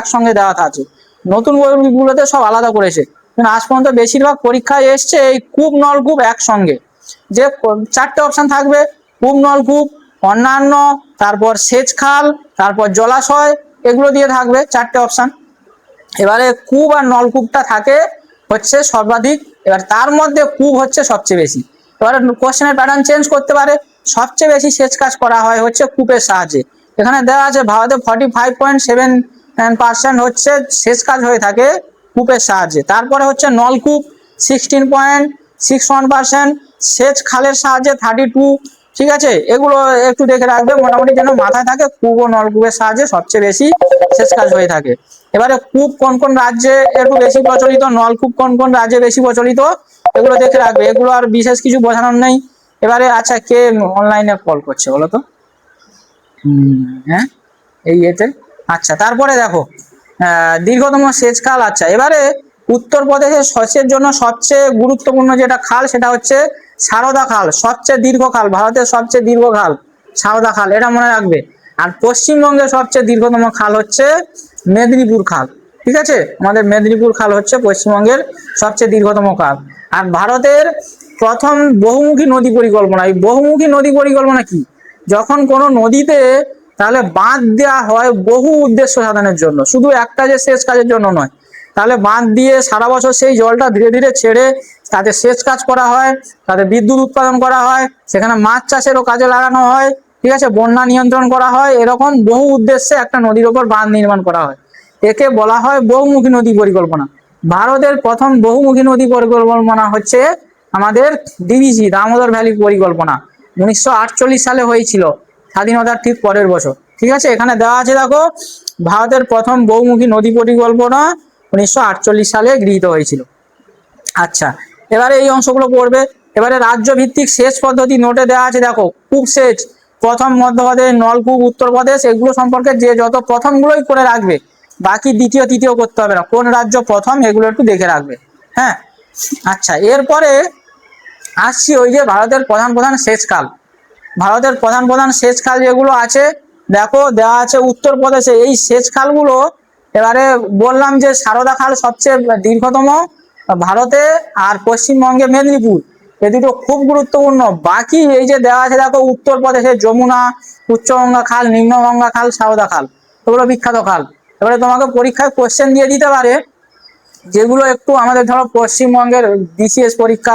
একসঙ্গে দেওয়া আছে, নতুন বইগুলোতে সব আলাদা করেছে। আজ পর্যন্ত বেশিরভাগ পরীক্ষায় এসছে এই কূপ নলকূপ একসঙ্গে, যে 4টে অপশন থাকবে, কূপ নলকূপ, অন্যান্য, তারপর সেচ খাল, তারপর জলাশয়, এগুলো দিয়ে থাকবে 4টে অপশন। এবারে কূপ আর নলকূপটা থাকে হচ্ছে সর্বাধিক, এবার তার মধ্যে কূপ হচ্ছে সবচেয়ে বেশি। এবারে কোশ্চেনের প্যাটার্ন চেঞ্জ করতে পারে, সবচেয়ে বেশি সেচ কাজ করা হয় হচ্ছে কূপের সাহায্যে। এখানে দেওয়া আছে ভারতে 45.7% হচ্ছে সেচ কাজ হয়ে থাকে কূপের সাহায্যে। তারপরে হচ্ছে নলকূপ 16.61%, সেচ খালের সাহায্যে 32। ঠিক আছে, এগুলো একটু দেখে রাখবে, মোটামুটি যেন মাথায় থাকে কূপ ও নলকূপের সাহায্যে সবচেয়ে বেশি সেচ কাজ হয়ে থাকে। এবারে কূপ কোন কোন রাজ্যে একটু বেশি প্রচলিত, নলকূপ কোন কোন রাজ্যে বেশি প্রচলিত, এগুলো দেখে রাখবে, এগুলো আর বিশেষ কিছু বোঝানোর নেই। এবারে আচ্ছা, কে অনলাইনে কল করছে বলো তো? হ্যাঁ, এই এতে। আচ্ছা, তারপরে দেখো দীর্ঘতম সেচ খাল। আচ্ছা, এবারে উত্তরপ্রদেশের সেচের জন্য সবচেয়ে গুরুত্বপূর্ণ যেটা খাল সেটা হচ্ছে সারদা খাল, সবচেয়ে দীর্ঘ খাল, ভারতের সবচেয়ে দীর্ঘ খাল সারদা খাল, এটা মনে রাখবে। আর পশ্চিমবঙ্গের সবচেয়ে দীর্ঘতম খাল হচ্ছে মেদিনীপুর খাল। ঠিক আছে, আমাদের মেদিনীপুর খাল হচ্ছে পশ্চিমবঙ্গের সবচেয়ে দীর্ঘতম খাল। আর ভারতের প্রথম বহুমুখী নদী পরিকল্পনা, এই বহুমুখী নদী পরিকল্পনা কি? যখন কোনো নদীতে তাহলে বাঁধ দেওয়া হয় বহু উদ্দেশ্য সাধনের জন্য, শুধু একটা যে সেচ কাজের জন্য নয়, তাহলে বাঁধ দিয়ে সারা বছর সেই জলটা ধীরে ধীরে ছেড়ে তাতে সেচ কাজ করা হয়, তাতে বিদ্যুৎ উৎপাদন করা হয়, সেখানে মাছ চাষেরও কাজে লাগানো হয়। ঠিক আছে, বন্যা নিয়ন্ত্রণ করা হয়, এরকম বহু উদ্দেশ্যে একটা নদীর ওপর বাঁধ নির্মাণ করা হয়, একে বলা হয় বহুমুখী নদী পরিকল্পনা। ভারতের প্রথম বহুমুখী নদী পরিকল্পনা হচ্ছে আমাদের ডিভিসি, দামোদর ভ্যালি পরিকল্পনা, 1948 সালে হয়েছিল, স্বাধীনতার ঠিক পরের বছর। ঠিক আছে, এখানে দেওয়া আছে দেখো, ভারতের প্রথম বহুমুখী নদী পরিকল্পনা 1948 সালে গৃহীত হয়েছিল। আচ্ছা, এবারে এই অংশগুলো পড়বে। এবারে রাজ্য ভিত্তিক সেচ পদ্ধতি নোটে দেওয়া আছে দেখো, কূপ সেচ প্রথম মধ্যপ্রদেশ, নলকূপ উত্তরপ্রদেশ, এগুলো সম্পর্কে যে যত প্রথমগুলোই করে রাখবে, বাকি দ্বিতীয় তৃতীয় করতে হবে না, কোন রাজ্য প্রথম এগুলো একটু দেখে রাখবে। হ্যাঁ, আচ্ছা, এরপরে আসছি ওই যে ভারতের প্রধান প্রধান সেচ খাল। ভারতের প্রধান প্রধান সেচ খাল যেগুলো আছে দেখো দেওয়া আছে উত্তরপ্রদেশে এই সেচ খালগুলো। এবারে বললাম যে সারদা খাল সবচেয়ে দীর্ঘতম ভারতে, আর পশ্চিমবঙ্গে মেদিনীপুর, এ দুটো খুব গুরুত্বপূর্ণ। বাকি এই যে দেওয়া আছে দেখো, উত্তরপ্রদেশে যমুনা, উচ্চগঙ্গা খাল, নিম্নগঙ্গা খাল, সারদা খাল, এগুলো বিখ্যাত খাল। এবারে তোমাকে পরীক্ষায় কোশ্চেন দিয়ে দিতে পারে যেগুলো একটু আমাদের ধরো পশ্চিমবঙ্গের বিসিএস পরীক্ষা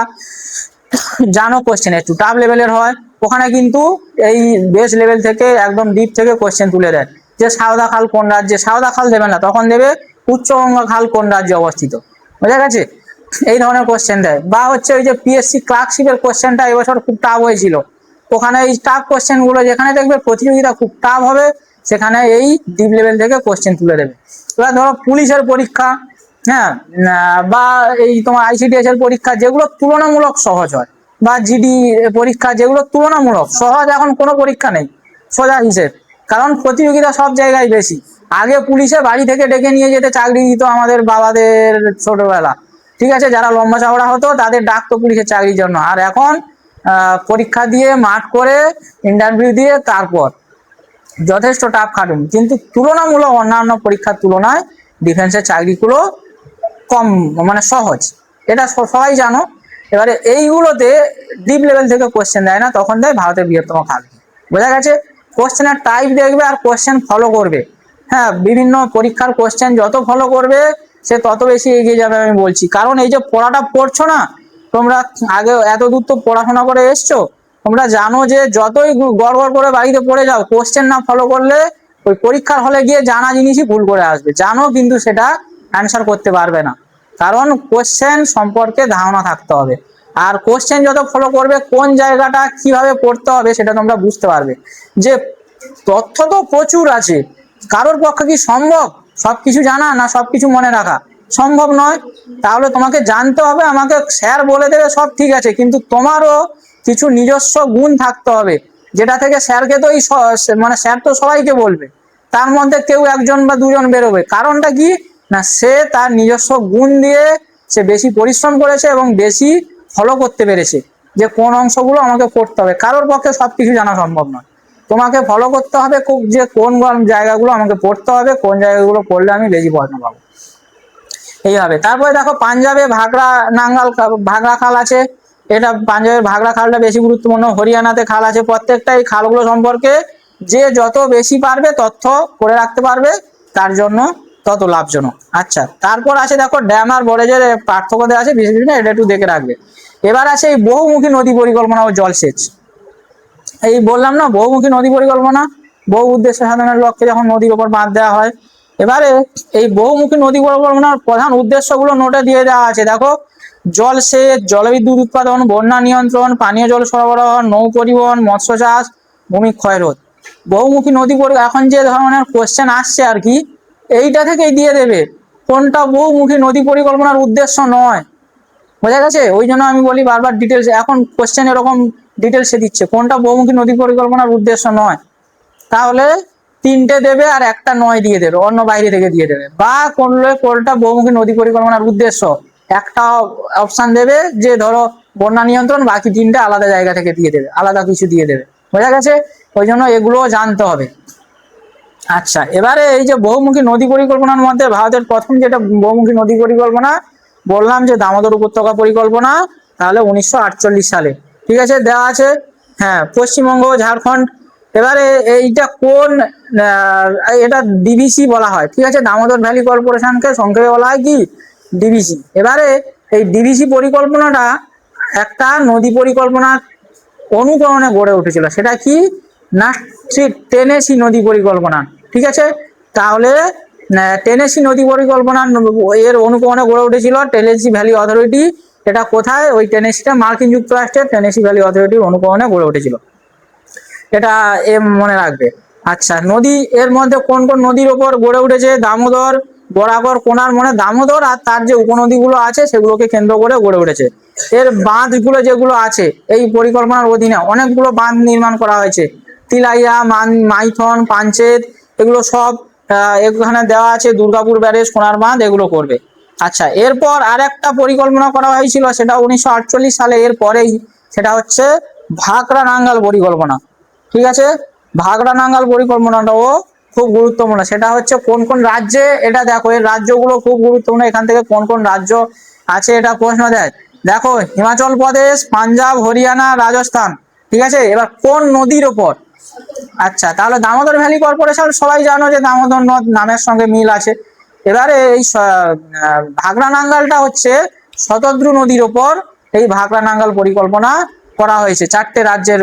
জানো কোশ্চেন একটু টাফ লেভেলের হয়, ওখানে কিন্তু এই বেস লেভেল থেকে একদম ডিপ থেকে কোশ্চেন তুলে দেয়, যে সারদা খাল কোন রাজ্যে, সারদা খাল দেবে না, তখন দেবে উচ্চগঙ্গা খাল কোন রাজ্যে অবস্থিত। বোঝা গেছে, এই ধরনের কোশ্চেন দেয়। বা হচ্ছে ওই যে পিএসসি ক্লার্কশিপের কোশ্চেনটা এবছর খুব টাফ হয়েছিল, ওখানে এই টাফ কোশ্চেন গুলো যেখানে দেখবে প্রতিযোগিতা খুব টাফ হবে, সেখানে এই ডিপ লেভেল থেকে কোশ্চেন তুলে দেবে। এবার ধরো পুলিশের পরীক্ষা, হ্যাঁ, বা এই তোমার আইসিডিএস এর পরীক্ষা যেগুলো তুলনামূলক সহজ হয়, বা জিডি পরীক্ষা যেগুলো তুলনামূলক সহজ, এখন কোনো পরীক্ষা নেই সোজা হিসেব, কারণ প্রতিযোগিতা সব জায়গায় বেশি। আগে পুলিশে বাড়ি থেকে ডেকে নিয়ে যেতে চাকরি দিত আমাদের বাবাদের ছোটবেলা, ঠিক আছে, যারা লম্বা চওড়া হতো তাদের ডাকতো পুলিশের চাকরির জন্য। আর এখন পরীক্ষা দিয়ে মাঠ করে ইন্টারভিউ দিয়ে তারপর যথেষ্ট টাফ খাটুন, কিন্তু তুলনামূলক অন্যান্য পরীক্ষার তুলনায় ডিফেন্সের চাকরিগুলো কম মানে সহজ, এটা সবাই জানো। এবারে এইগুলোতে ডিপ লেভেল থেকে কোশ্চেন দেয় না, তখন দেয় ভারতের বৃহত্তম খাল। বোঝা গেছে, কোশ্চেনের টাইপ দেখবে আর কোশ্চেন ফলো করবে। হ্যাঁ, বিভিন্ন পরীক্ষার কোশ্চেন যত ফলো করবে সে তত বেশি এগিয়ে যাবে, আমি বলছি। কারণ এই যে পড়াটা পড়ছো না তোমরা, আগে এত দূর তো পড়াশোনা করে এসছো, তোমরা জানো যে যতই গড় গড় করে বাড়িতে পড়ে যাও, কোশ্চেন না ফলো করলে ওই পরীক্ষার হলে গিয়ে জানা জিনিসই ভুল করে আসবে, জানো কিন্তু সেটা অ্যান্সার করতে পারবে না, কারণ কোশ্চেন সম্পর্কে ধারণা থাকতে হবে। আর কোশ্চেন যত ফলো করবে, কোন জায়গাটা কিভাবে পড়তে হবে সেটা তোমরা বুঝতে পারবে। যে তথ্য তো প্রচুর আছে, কারোর পক্ষে কি সম্ভব সবকিছু জানা, না সবকিছু মনে রাখা? সম্ভব নয়। তাহলে তোমাকে জানতে হবে, আমাকে স্যার বলে দেবে সব ঠিক আছে, কিন্তু তোমারও কিছু নিজস্ব গুণ থাকতে হবে, যেটা থেকে স্যারকে তো মানে স্যার তো সবাইকে বলবে, তার মধ্যে কেউ একজন বা দুজন বেরোবে। কারণটা কি না, সে তার নিজস্ব গুণ দিয়ে সে বেশি পরিশ্রম করেছে এবং বেশি ফলো করতে পেরেছে যে কোন অংশগুলো আমাকে পড়তে হবে। কারোর পক্ষে সবকিছু জানা সম্ভব নয়। তোমাকে ফলো করতে হবে খুব, যে কোন জায়গাগুলো আমাকে পড়তে হবে, কোন জায়গাগুলো পড়লে আমি বেশি পড়াশোনা পাবো, এইভাবে। তারপরে দেখো পাঞ্জাবে ভাগড়া খাল আছে, এটা পাঞ্জাবের ভাগড়া খালটা বেশি গুরুত্বপূর্ণ। হরিয়ানাতে খাল আছে। প্রত্যেকটা এই খালগুলো সম্পর্কে যে যত বেশি পারবে তথ্য করে রাখতে পারবে, তার জন্য তত লাভজনক। আচ্ছা, তারপর আছে দেখো ড্যাম আর ব্যারেজের পার্থক্য দেওয়া আছে বিশেষ করে, এটা একটু দেখে রাখবে। এবার আছে এই বহুমুখী নদী পরিকল্পনা ও জলসেচ। এই বললাম না বহুমুখী নদী পরিকল্পনা, বহু উদ্দেশ্য সাধনের লক্ষ্যে যখন নদীর উপর বাঁধ দেওয়া হয়। এবারে এই বহুমুখী নদী পরিকল্পনার প্রধান উদ্দেশ্যগুলো নোটে দিয়ে দেওয়া আছে দেখো। জলসেচ, জলবিদ্যুৎ উৎপাদন, বন্যা নিয়ন্ত্রণ, পানীয় জল সরবরাহ, নৌ পরিবহন, মৎস্য চাষ, ভূমি ক্ষয়রোধ। বহুমুখী নদী এখন যে ধরনের কোশ্চেন আসছে আর কি, এইটা থেকেই দিয়ে দেবে কোনটা বহুমুখী নদী পরিকল্পনার উদ্দেশ্য নয়। বোঝা গেছে? ওই জন্য আমি বলি বারবার ডিটেলস, এখন কোশ্চেন এরকম ডিটেলসে দিচ্ছে কোনটা বহুমুখী নদী পরিকল্পনার উদ্দেশ্য নয়, তাহলে 3টে দেবে আর একটা নয় দিয়ে দেবে, অন্য বাইরে থেকে দিয়ে দেবে। বা কোনটা বহুমুখী নদী পরিকল্পনার উদ্দেশ্য, একটা অপশন দেবে যে ধরো বন্যা নিয়ন্ত্রণ, বাকি 3টে আলাদা জায়গা থেকে দিয়ে দেবে, আলাদা কিছু দিয়ে দেবে। বোঝা গেছে? ওই জন্য এগুলো জানতে হবে। আচ্ছা, এবারে এই যে বহুমুখী নদী পরিকল্পনার মধ্যে ভারতের প্রথম যেটা বহুমুখী নদী পরিকল্পনা বললাম যে দামোদর উপত্যকা পরিকল্পনা, তাহলে 1948 সালে, ঠিক আছে, দেওয়া আছে। হ্যাঁ, পশ্চিমবঙ্গ, ঝাড়খণ্ড। এবারে এইটা কোন, এটা ডিভিসি বলা হয়, ঠিক আছে, দামোদর ভ্যালি কর্পোরেশনকে সংক্ষেপে বলা হয় কি, ডিভিসি। এবারে এই ডিভিসি পরিকল্পনাটা একটা নদী পরিকল্পনার অনুকরণে গড়ে উঠেছিল, সেটা কি না, টেনেসি নদী পরিকল্পনা, ঠিক আছে। তাহলে টেনেসি নদী পরিকল্পনা এর অনুকরণে গড়ে উঠেছিল টেনেসি ভ্যালি অথরিটি। এটা কোথায়? ওই টেনেসিটা মার্কিন যুক্তরাষ্ট্রের টেনেসি ভ্যালি অথরিটির অনুকরণে গড়ে উঠেছিল, এটা মনে রাখবে। আচ্ছা, নদী এর মধ্যে কোন কোন নদীর ওপর গড়ে উঠেছে? দামোদর, বরাকর, কোনার, মানে দামোদর আর তার যে উপনদীগুলো আছে সেগুলোকে কেন্দ্র করে গড়ে উঠেছে। এর বাঁধগুলো যেগুলো আছে এই পরিকল্পনার অধীনে অনেকগুলো বাঁধ নির্মাণ করা হয়েছে। তিলাইয়া, মাইথন, পাঞ্চেত, এগুলো সব এখানে দেওয়া আছে। দুর্গাপুর ব্যারেজ, কোনার বাঁধ, এগুলো করবে। আচ্ছা, এরপর আর একটা পরিকল্পনা করা হয়েছিল, সেটা 1948 সালে, এর পরেই, সেটা হচ্ছে ভাকরা নাঙ্গাল পরিকল্পনা, ঠিক আছে। ভাগড়া নাঙ্গাল পরিকল্পনাটাও খুব গুরুত্বপূর্ণ। সেটা হচ্ছে কোন কোন রাজ্যে, এটা দেখো এর রাজ্যগুলো খুব গুরুত্বপূর্ণ, এখান থেকে কোন কোন রাজ্য আছে এটা প্রশ্ন দেয়। দেখো হিমাচল প্রদেশ, পাঞ্জাব, হরিয়ানা, রাজস্থান, ঠিক আছে। এবার কোন নদীর ওপর? আচ্ছা, তাহলে দামোদর ভ্যালি কর্পোরেশন, সবাই জানো যে দামোদর নদ নামের সঙ্গে মিল আছে। এবারে এই ভাগড়া নাঙ্গালটা হচ্ছে শতদ্রু নদীর ওপর এই ভাগড়া নাঙ্গাল পরিকল্পনা করা হয়েছে 4টে রাজ্যের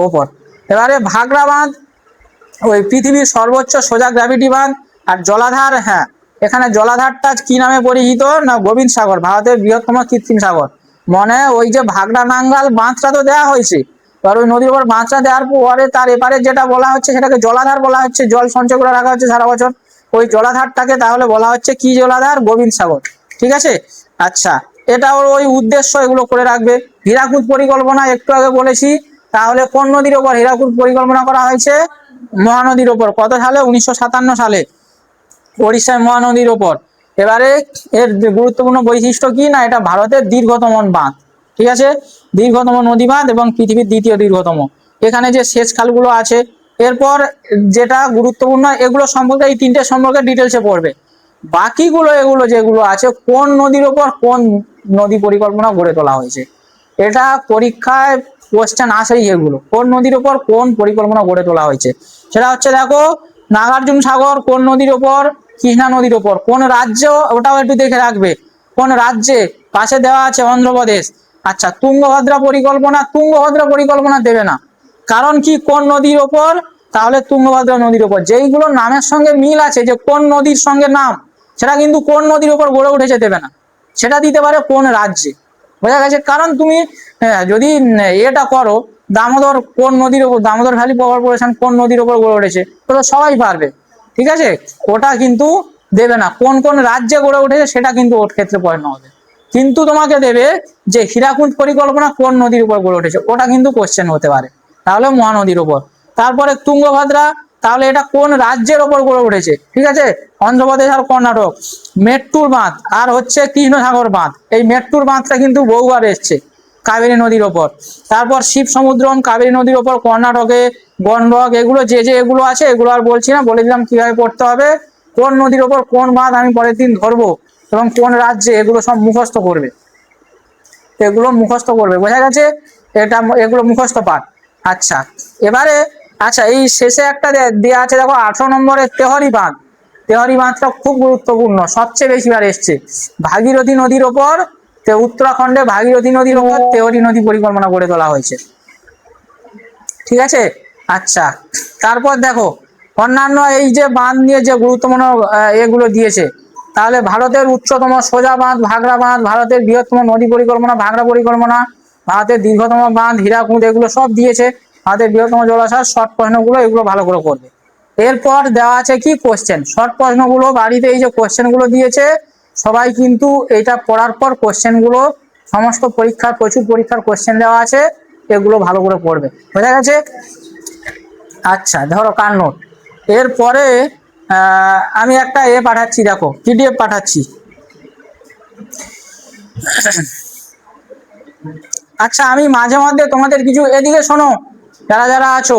ওপর। এবারে ভাগড়া বাঁধ ওই পৃথিবীর সর্বোচ্চ সোজা গ্র্যাভিটি বাঁধ। আর জলাধার, হ্যাঁ, এখানে জলাধারটা কি নামে পরিচিত না, গোবিন্দ সাগর, ভারতের বৃহত্তম কৃত্রিম সাগর। মনে ওই যে ভাগড়া নাঙ্গাল বাঁধটা তো দেওয়া হয়েছে, এবার ওই নদীর উপর বাঁধটা দেওয়ার পরে তার এপারে যেটা বলা হচ্ছে সেটাকে জলাধার বলা হচ্ছে, জল সঞ্চয় করে রাখা হচ্ছে সারা বছর ওই জলাধারটাকে, তাহলে বলা হচ্ছে কি জলাধার? গোবিন্দ সাগর, ঠিক আছে। আচ্ছা, এটাও ওই উদ্দেশ্য, এগুলো করে রাখবে। হীরাকুদ পরিকল্পনা একটু আগে বলেছি, তাহলে কোন নদীর ওপর হীরাকুদ পরিকল্পনা করা হয়েছে? মহানদীর ওপর। কত সালে? 1957 সালে, ওড়িশার মহানদীর ওপর। এবারে এর গুরুত্বপূর্ণ বৈশিষ্ট্য কি না, এটা ভারতের দীর্ঘতম বাঁধ, ঠিক আছে, দীর্ঘতম নদী বাঁধ এবং পৃথিবীর দ্বিতীয় দীর্ঘতম। এখানে যে সেচ খালগুলো আছে, এরপর যেটা গুরুত্বপূর্ণ, এগুলো সম্পর্কে এই 3টে সম্পর্কে ডিটেলসে পড়বে। বাকিগুলো এগুলো যেগুলো আছে কোন নদীর ওপর কোন নদী পরিকল্পনা গড়ে তোলা হয়েছে, এটা পরীক্ষায় কোশ্চেন আসেই, এগুলো কোন নদীর ওপর কোন পরিকল্পনা গড়ে তোলা হয়েছে। সেটা হচ্ছে দেখো নাগার্জুন সাগর কোন নদীর ওপর? কৃষ্ণা নদীর ওপর। কোন রাজ্য? ওটাও একটু দেখে রাখবে, কোন রাজ্যে, পাশে দেওয়া আছে অন্ধ্রপ্রদেশ। আচ্ছা, তুঙ্গভদ্রা পরিকল্পনা, তুঙ্গভদ্রা পরিকল্পনা দেবে না, কারণ কি কোন নদীর ওপর? তাহলে তুঙ্গভদ্রা নদীর ওপর। যেইগুলো নামের সঙ্গে মিল আছে, যে কোন নদীর সঙ্গে নাম, সেটা কিন্তু কোন নদীর ওপর গড়ে উঠেছে দেবে না, সেটা দিতে পারে কোন রাজ্যে। বোঝা গেছে? কারণ তুমি যদি এটা করো দামোদর কোন নদীর ওপর, দামোদর ভ্যালি কর্পোরেশন কোন নদীর ওপর গড়ে উঠেছে, তো সবাই পারবে, ঠিক আছে। ওটা কিন্তু দেবে না, কোন কোন রাজ্যে গড়ে উঠেছে সেটা কিন্তু ওর ক্ষেত্রে পড়ানো হবে। কিন্তু তোমাকে দেবে যে হীরাকুদ পরিকল্পনা কোন নদীর উপর গড়ে উঠেছে, ওটা কিন্তু কোশ্চেন হতে পারে, তাহলে মহানদীর উপর। তারপরে তুঙ্গভদ্রা, তাহলে এটা কোন রাজ্যের ওপর গড়ে উঠেছে, ঠিক আছে, অন্ধ্রপ্রদেশ আর কর্ণাটক। মেট্টুর বাঁধ আর হচ্ছে কৃষ্ণসাগর বাঁধ, এই মেট্টুর বাঁধটা কিন্তু বহুবার এসছে, কাবেরী নদীর ওপর। তারপর শিব সমুদ্রম কাবেরী নদীর ওপর, কর্ণাটকে গন্ডক, এগুলো যে এগুলো আছে এগুলো আর বলছি না, বলে দিলাম কিভাবে পড়তে হবে, কোন নদীর ওপর কোন বাঁধ আমি পরের দিন ধরবো এবং কোন রাজ্যে, এগুলো সব মুখস্থ করবে, এগুলো মুখস্থ করবে, বোঝা গেছে? এটা এগুলো মুখস্থ পাঠ। আচ্ছা এবারে, আচ্ছা এই শেষে একটা দেওয়া আছে দেখো 18 নম্বরের তেহরি বাঁধ। তেহরি বাঁধটা খুব গুরুত্বপূর্ণ, সবচেয়ে বেশিবার এসছে। ভাগীরথী নদীর ওপর, উত্তরাখণ্ডে ভাগীরথী নদীর ওপর তেহরি নদী পরিকল্পনা করে তোলা হয়েছে, ঠিক আছে? আচ্ছা তারপর দেখো অন্যান্য এই যে বাঁধ নিয়ে যে গুরুত্বপূর্ণ এগুলো দিয়েছে, তাহলে ভারতের উচ্চতম সোজা বাঁধ ভাগড়া বাঁধ, ভারতের বৃহত্তম নদী পরিকল্পনা ভাগড়া পরিকল্পনা, ভারতের দীর্ঘতম বাঁধ হীরাকুদ, এগুলো সব দিয়েছে। ভারতের বৃহত্তম জলাশয়, শর্ট প্রশ্নগুলো এগুলো ভালো করে করবে। এরপর দেওয়া আছে কি কোশ্চেন, শর্ট প্রশ্নগুলো বাড়িতে এই যে কোশ্চেনগুলো দিয়েছে, সবাই কিন্তু এটা পড়ার পর কোশ্চেনগুলো, সমস্ত পরীক্ষার প্রচুর পরীক্ষার কোশ্চেন দেওয়া আছে, এগুলো ভালো করে পড়বে, বোঝা গেছে? আচ্ছা ধরো কার নোট। এরপরে আমি একটা পাঠাচ্ছি, দেখো পিডিএফ পাঠাচ্ছি। আচ্ছা আমি মাঝে মধ্যে তোমাদের কিছু, এদিকে শোনো যারা যারা আছো,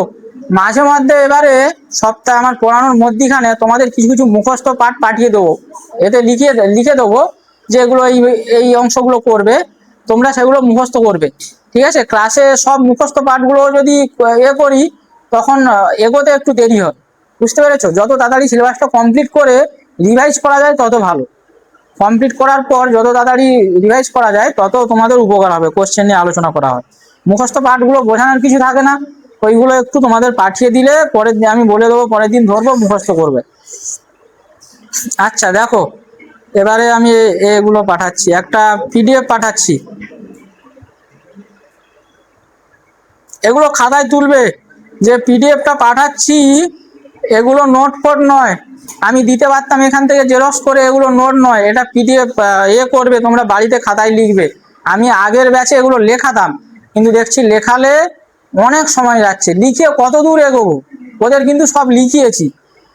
মাঝে মধ্যে এবারে সপ্তাহে আমার পড়ানোর মধ্যিখানে তোমাদের কিছু কিছু মুখস্থ পাঠ পাঠিয়ে দেবো, এতে লিখে দেবো যে এগুলো এই এই অংশগুলো করবে, তোমরা সেগুলো মুখস্থ করবে, ঠিক আছে? ক্লাসে সব মুখস্থ পাঠগুলো যদি করি তখন এগোতে একটু দেরি হয়, বুঝতে পেরেছো? যত তাড়াতাড়ি সিলেবাসটা কমপ্লিট করে রিভাইজ করা যায় তত ভালো। কমপ্লিট করার পর যত তাড়াতাড়ি রিভাইজ করা যায় তত তোমাদের উপকার হবে, কোশ্চেন নিয়ে আলোচনা করা হয়। মুখস্থ পাঠগুলো বোঝানোর কিছু থাকে না, ওইগুলো একটু তোমাদের পাঠিয়ে দিলে পরের দিন আমি বলে দেবো, পরের দিন ধরবো, মুখস্থ করবে। আচ্ছা দেখো এবারে আমি এগুলো পাঠাচ্ছি, একটা পিডিএফ পাঠাচ্ছি, এগুলো খাতায় তুলবে। যে পিডিএফটা পাঠাচ্ছি এগুলো নোট ফোট নয়, আমি দিতে পারতাম এখান থেকে জেরক্স করে, এগুলো নোট নয়, এটা পিডিএফ করবে, তোমরা বাড়িতে খাতায় লিখবে। আমি আগের ব্যাচে এগুলো লেখাতাম, কিন্তু দেখছি লেখালে অনেক সময় যাচ্ছে, লিখে কত দূর এগোবো, ওদের কিন্তু সব লিখিয়েছি,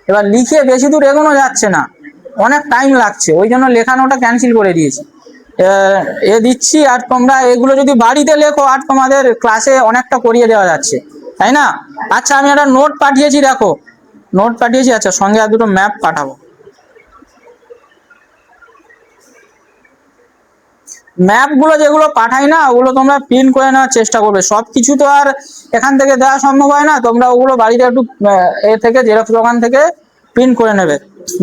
এবার লিখে বেশি দূর এগোনো যাচ্ছে না, অনেক টাইম লাগছে, ওই জন্য লেখানোটা ক্যান্সেল করে দিয়েছি। দিচ্ছি, আর তোমরা এগুলো যদি বাড়িতে লেখো আর তোমাদের ক্লাসে অনেকটা করিয়ে দেওয়া যাচ্ছে, তাই না? আচ্ছা আমি একটা নোট পাঠিয়েছি, দেখো নোট পাঠিয়েছি, আচ্ছা সঙ্গে আর দুটো ম্যাপ পাঠাবো। ম্যাপগুলো যেগুলো পাঠাই না ওগুলো তোমরা প্রিন্ট করে নেওয়ার চেষ্টা করবে, সব কিছু তো আর এখান থেকে দেওয়া সম্ভব হয় না, তোমরা ওগুলো বাড়িতে একটু এ থেকে জেরক্স দোকান থেকে প্রিন্ট করে নেবে,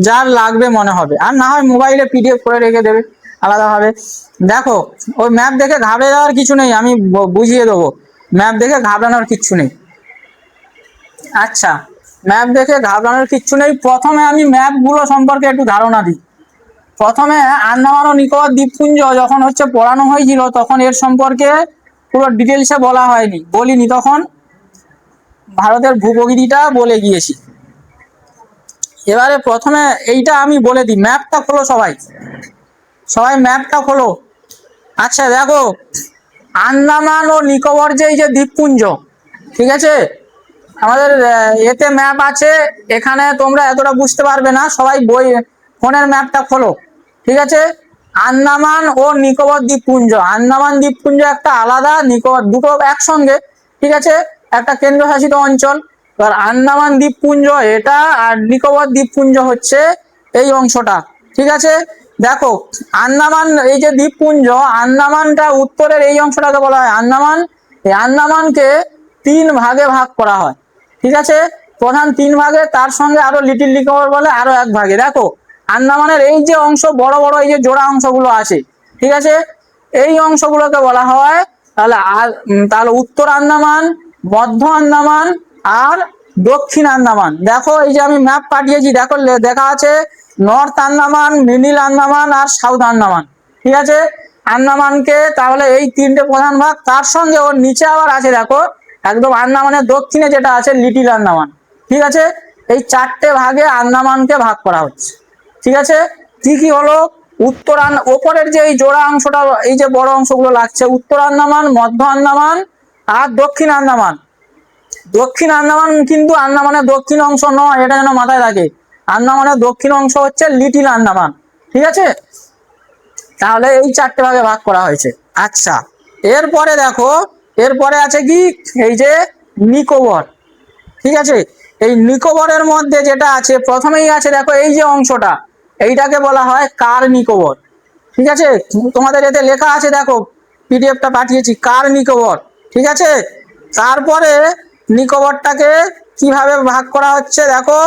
যার লাগবে মনে হবে, আর না হয় মোবাইলে পিডিএফ করে রেখে দেবে আলাদাভাবে। দেখো ওই ম্যাপ দেখে ঘাবড়ে যাওয়ার কিছু নেই, আমি বুঝিয়ে দেবো, ম্যাপ দেখে ঘাবড়ানোর কিচ্ছু নেই। আচ্ছা ম্যাপ দেখে ঘাবড়ানোর কিচ্ছু নেই, প্রথমে আমি ম্যাপগুলো সম্পর্কে একটু ধারণা দিই। প্রথমে আন্দামান ও নিকোবর দ্বীপপুঞ্জ যখন পড়ানো হয়েছিল তখন এর সম্পর্কে পুরো ডিটেলসে বলিনি, তখন ভারতের ভূপ্রকৃতিটা বলে গিয়েছি। এবারে প্রথমে এইটা আমি বলে দিই, ম্যাপটা খোলো সবাই, সবাই ম্যাপটা খোলো। আচ্ছা দেখো আন্দামান ও নিকোবর যে এই যে দ্বীপপুঞ্জ, ঠিক আছে, আমাদের এতে ম্যাপ আছে, এখানে তোমরা এতটা বুঝতে পারবে না, সবাই বই ফোনের ম্যাপটা খোলো, ঠিক আছে? আন্দামান ও নিকোবর দ্বীপপুঞ্জ, আন্দামান দ্বীপপুঞ্জ একটা আলাদা, নিকোবর দুটো একসঙ্গে, ঠিক আছে, একটা কেন্দ্রশাসিত অঞ্চল। এবার আন্দামান দ্বীপপুঞ্জ এটা, আর নিকোবর দ্বীপপুঞ্জ হচ্ছে এই অংশটা, ঠিক আছে? দেখো আন্দামান এই যে দ্বীপপুঞ্জ, আন্দামানটা উত্তরের এই অংশটাকে বলা হয় আন্দামান, এই আন্দামানকে 3 ভাগে ভাগ করা হয়, ঠিক আছে, প্রধান 3 ভাগে, তার সঙ্গে আরো লিটিল নিকোবর বলে আরো 1 ভাগে। দেখো আন্দামানের এই যে অংশ বড় বড় এই যে জোড়া অংশগুলো আছে, ঠিক আছে, এই অংশগুলোকে বলা হয় তাহলে উত্তর আন্দামান, মধ্য আন্দামান আর দক্ষিণ আন্দামান। দেখো এই যে আমি ম্যাপ পাঠিয়েছি, দেখো দেখা আছে নর্থ আন্দামান, মিডিল আন্দামান আর সাউথ আন্দামান, ঠিক আছে? আন্দামানকে তাহলে এই 3টে প্রধান ভাগ, তার সঙ্গে ওর নিচে আবার আছে দেখো একদম আন্দামানের দক্ষিণে যেটা আছে লিটিল আন্দামান, ঠিক আছে? এই 4টে ভাগে আন্দামানকে ভাগ করা হচ্ছে, ঠিক আছে? কি হলো, ওপরের যে এই জোড়া অংশটা, এই যে বড় অংশগুলো লাগছে, উত্তর আন্দামান, মধ্য আন্দামান আর দক্ষিণ আন্দামান। দক্ষিণ আন্দামান কিন্তু আন্দামানের দক্ষিণ অংশ নয়, এটা যেন মাথায় থাকে, আন্দামানের দক্ষিণ অংশ হচ্ছে লিটিল আন্দামান, ঠিক আছে? তাহলে এই 4টে ভাগে ভাগ করা হয়েছে। আচ্ছা এরপরে দেখো, এরপরে আছে কি এই যে নিকোবর। ঠিক আছে, এই নিকোবরের মধ্যে যেটা আছে প্রথমেই আছে দেখো এই যে অংশটা, এইটাকে বলা হয় কার নিকোবর। ঠিক আছে, তোমাদের এতে লেখা আছে দেখো, পিডিএফটা পাঠিয়েছি, কার নিকোবর। ঠিক আছে, তারপরে নিকোবরটাকে কিভাবে ভাগ করা হচ্ছে দেখো,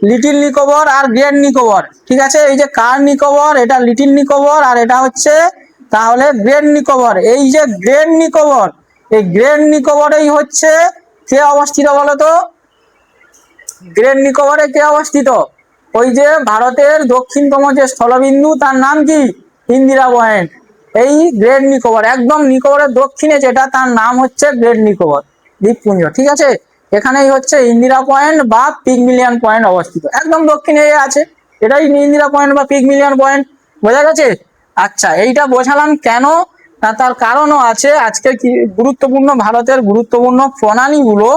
little Nicobar are great Nicobar. ঠিক আছে, এই যে কার নিকোবর, এটা লিটিল নিকোবর, আর এটা হচ্ছে তাহলে গ্রেট নিকোবর। এই যে গ্রেট নিকোবর, এই গ্রেট নিকোবরেই হচ্ছে কে অবস্থিত বলো তো? গ্রেট নিকোবরে কে অবস্থিত? ওই যে ভারতের দক্ষিণতম যে স্থলবিন্দু, তার নাম কি? ইন্দিরা পয়েন্ট। এই গ্রেট নিকোবর একদম নিকোবরের দক্ষিণে যেটা, তার নাম হচ্ছে গ্রেট নিকোবর দ্বীপপুঞ্জ। ঠিক আছে, এখানেই হচ্ছে ইন্দিরা পয়েন্ট বা পিগমিলিয়ন পয়েন্ট অবস্থিত, একদম দক্ষিণে আছে, এটাই ইন্দিরা পয়েন্ট বা পিগমিলিয়ন পয়েন্ট। বোঝা গেছে? আচ্ছা, এইটা বোঝালাম কেন, না তার কারণও আছে, আজকে কি গুরুত্বপূর্ণ ভারতের গুরুত্বপূর্ণ প্রণালীগুলো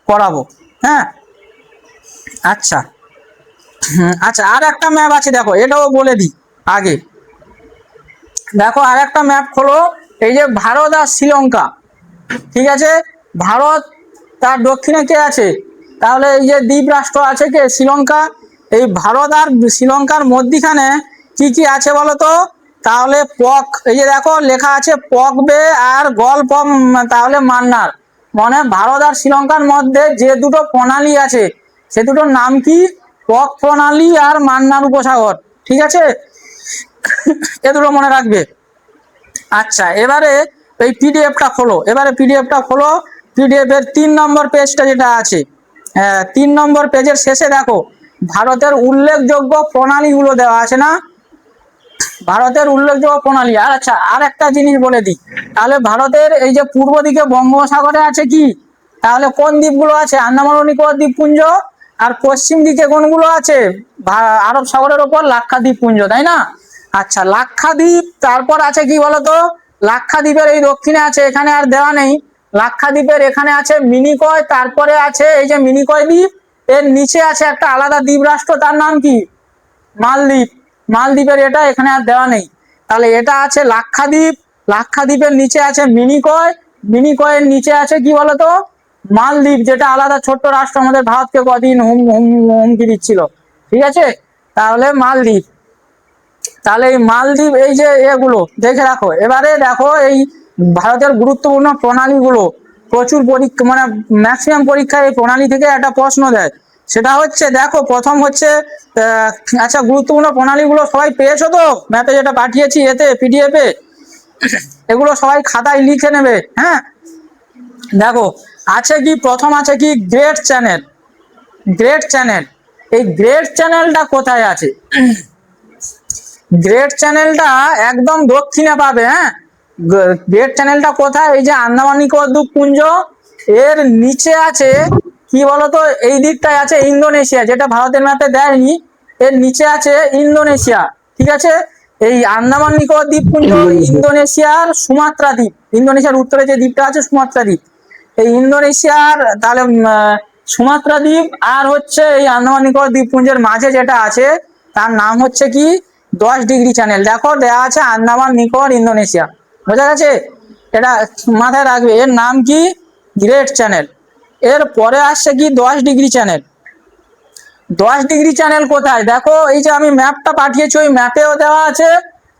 করাবো। হ্যাঁ, আচ্ছা। আচ্ছা, আর একটা ম্যাপ আছে দেখো, এটাও বলে দিই আগে। দেখো আর একটা ম্যাপ খোলো, এই যে ভারত আর শ্রীলঙ্কা। ঠিক আছে, ভারত, তার দক্ষিণে কে আছে? তাহলে এই যে দ্বীপ রাষ্ট্র আছে কে? শ্রীলঙ্কা। এই ভারত আর শ্রীলঙ্কার মধ্যিখানে কি কি আছে বলো তো? তাহলে পক, এই যে দেখো লেখা আছে পক বে আর গল্ফ অফ, তাহলে মান্নার। মানে ভারত আর শ্রীলঙ্কার মধ্যে যে দুটো প্রণালী আছে, সে দুটোর নাম কি? পক প্রণালী আর মান্নার উপসাগর। ঠিক আছে, এ দুটো মনে রাখবে। আচ্ছা, এবারে এই পিডিএফটা খোলো, এবারে পিডিএফটা খোলো। পিডিএফ এর 3 নম্বর পেজটা যেটা আছে, 3 নম্বর পেজের শেষে দেখো ভারতের উল্লেখযোগ্য প্রণালীগুলো দেওয়া আছে না? ভারতের উল্লেখযোগ্য প্রণালী। আর আচ্ছা, আর একটা জিনিস বলে দিই, তাহলে ভারতের এই যে পূর্ব দিকে বঙ্গোপসাগরে আছে কি? তাহলে কোন দ্বীপগুলো আছে? আন্দামান ও নিকোবর দ্বীপপুঞ্জ। আর পশ্চিম দিকে কোনগুলো আছে? আরব সাগরের ওপর লাক্ষাদ্বীপ পুঞ্জ, তাই না? আচ্ছা, লাক্ষাদ্বীপ, তারপর আছে কি বলতো? লাক্ষাদ্বীপের এই দক্ষিণে আছে, এখানে আর দেওয়া নেই। লাক্ষাদ্বীপের এখানে আছে মিনিকয়, তারপরে আছে এই যে মিনিকয় দ্বীপ, এর নিচে আছে একটা আলাদা দ্বীপ রাষ্ট্র, তার নাম কি? মালদ্বীপ। মালদ্বীপের এটা এখানে আর দেওয়া নেই। তাহলে এটা আছে লাক্ষাদ্বীপ, লাক্ষাদ্বীপের নিচে আছে মিনিকয়, মিনিকয়ের নিচে আছে কি বলতো? মালদ্বীপ, যেটা আলাদা ছোট্ট রাষ্ট্র, আমাদের ভারতকে কদিন হুমকি দিচ্ছিল। ঠিক আছে, তাহলে মালদ্বীপ। তাহলে এই মালদ্বীপ, এই যে এগুলো দেখে রাখো। এবারে দেখো এই ভারতের গুরুত্বপূর্ণ প্রণালীগুলো, প্রচুর পরীক্ষা, মানে ম্যাক্সিমাম পরীক্ষায় এই প্রণালী থেকে একটা প্রশ্ন দেয়। সেটা হচ্ছে দেখো, প্রথম হচ্ছে আচ্ছা, গুরুত্বপূর্ণ প্রণালীগুলো সবাই পেয়েছো তো ম্যাপে যেটা পাঠিয়েছি, এতে পিডিএফ এ? এগুলো সবাই খাতায় লিখে নেবে। হ্যাঁ, দেখো আছে কি, প্রথম আছে কি গ্রেট চ্যানেল। গ্রেট চ্যানেল, এই গ্রেট চ্যানেলটা কোথায় আছে? গ্রেট চ্যানেলটা একদম দক্ষিণে পাবে। হ্যাঁ, গ্রেট চ্যানেলটা কোথায়? এই যে আন্দামান নিকোবর দ্বীপপুঞ্জ, এর নিচে আছে কি বলতো? এই দিকটায় আছে ইন্দোনেশিয়া, যেটা ভারতের ম্যাপে দেয়নি, এর নিচে আছে ইন্দোনেশিয়া। ঠিক আছে, এই আন্দামান নিকোবর দ্বীপপুঞ্জ ইন্দোনেশিয়ার সুমাত্রা দ্বীপ, ইন্দোনেশিয়ার উত্তরে যে দ্বীপটা আছে সুমাত্রা দ্বীপ, এই ইন্দোনেশিয়ার তাহলে সুমাত্রা দ্বীপ আর হচ্ছে এই আন্দামান নিকোবর দ্বীপপুঞ্জের মাঝে যেটা আছে, তার নাম হচ্ছে কি? 10 ডিগ্রি চ্যানেল। দেখো দেওয়া আছে আন্দামান নিকোবর ইন্দোনেশিয়া। বোঝা গেছে? এটা মাথায় রাখবে, এর নাম কি? Great channel. এর পরে আসছে কি 10 ডিগ্রি চ্যানেল। 10 ডিগ্রি চ্যানেল কোথায়? দেখো এই যে আমি ম্যাপটা পাঠিয়েছি, ওই ম্যাপেও দেওয়া আছে,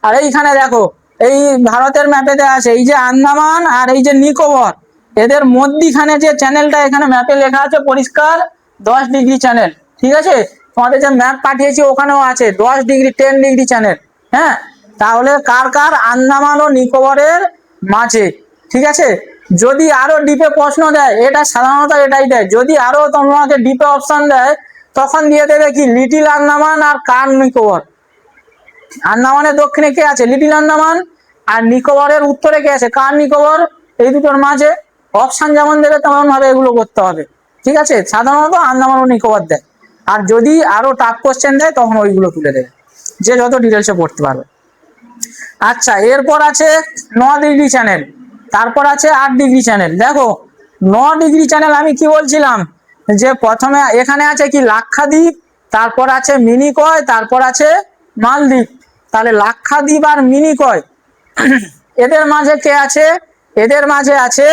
আর এইখানে দেখো এই ভারতের ম্যাপে দেওয়া আছে, এই যে আন্দামান আর এই যে নিকোবর, এদের মধ্যিখানে যে চ্যানেলটা এখানে ম্যাপে লেখা আছে পরিষ্কার, 10 ডিগ্রি চ্যানেল। ঠিক আছে, তোমাদের যে ম্যাপ পাঠিয়েছি ওখানেও আছে 10 ডিগ্রি, 10 ডিগ্রি চ্যানেল। হ্যাঁ, তাহলে কার কার? আন্দামান ও নিকোবরের মাঝে। ঠিক আছে, যদি আরো ডিপে প্রশ্ন দেয়, এটা সাধারণত এটাই দেয়, যদি আরো তোমাকে ডিপে অপশন দেয় তখন দিয়ে দেবে কি? লিটিল আন্দামান আর কার নিকোবর। আন্দামানের দক্ষিণে কে আছে? লিটিল আন্দামান। আর নিকোবরের উত্তরে কে আছে? কার নিকোবর। এই দুটোর মাঝে অপশন যেমন দেবে তেমন ভাবে এগুলো করতে হবে। ঠিক আছে, সাধারণত আন্দামান ও নিকোবর দেয়, আর যদি আরো টাফ কোশ্চেন দেয় তখন ওইগুলো তুলে দেবে, যে যত ডিটেলসে পড়তে পারবে। আচ্ছা, এরপর আছে 9 ডিগ্রি চ্যানেল, তারপর আছে 8 ডিগ্রি চ্যানেল। দেখো 9 ডিগ্রি চ্যানেল আমি কি বলছিলাম, যে প্রথমে এখানে আছে কি? লাক্ষাদ্বীপ, তারপর আছে মিনিকয়, তারপর আছে মালদ্বীপ। তাহলে লাক্ষাদ্বীপ আর মিনিকয়, এদের মাঝে কে আছে? এদের মাঝে আছে